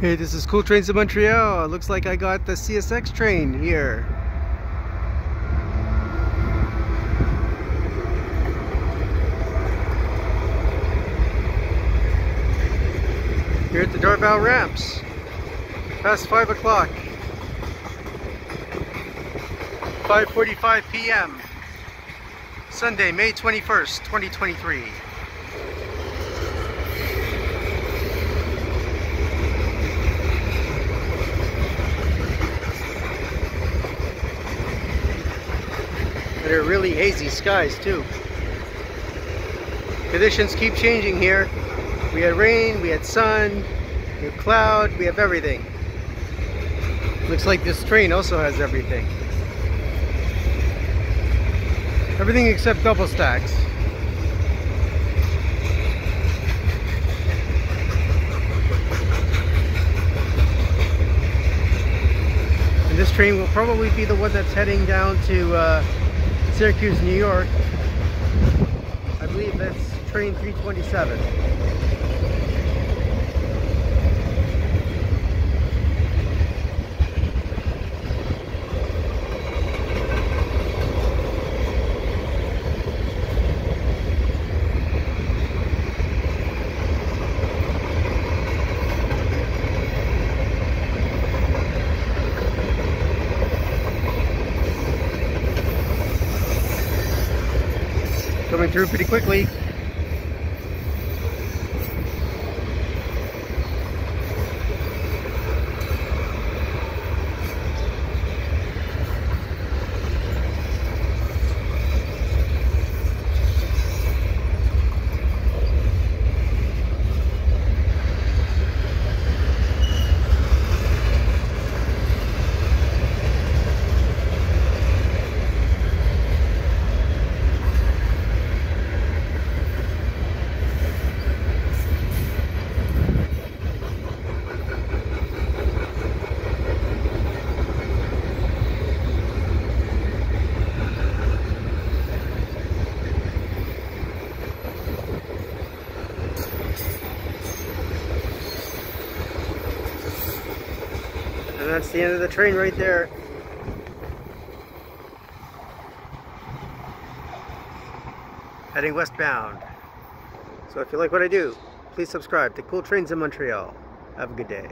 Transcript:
Hey, this is Cool Trains of Montreal. It looks like I got the CSX train here. Here at the Dorval Ramps. Past 5 o'clock. 5:45 p.m. Sunday, May 21st, 2023. They're really hazy skies too. Conditions keep changing here. We had rain, we had sun, we have cloud, we have everything. Looks like this train also has everything. Everything except double stacks. And this train will probably be the one that's heading down to Syracuse, New York. I believe that's train 327. Coming through pretty quickly. And that's the end of the train right there. Heading westbound. So if you like what I do, please subscribe to Cool Trains in Montreal. Have a good day.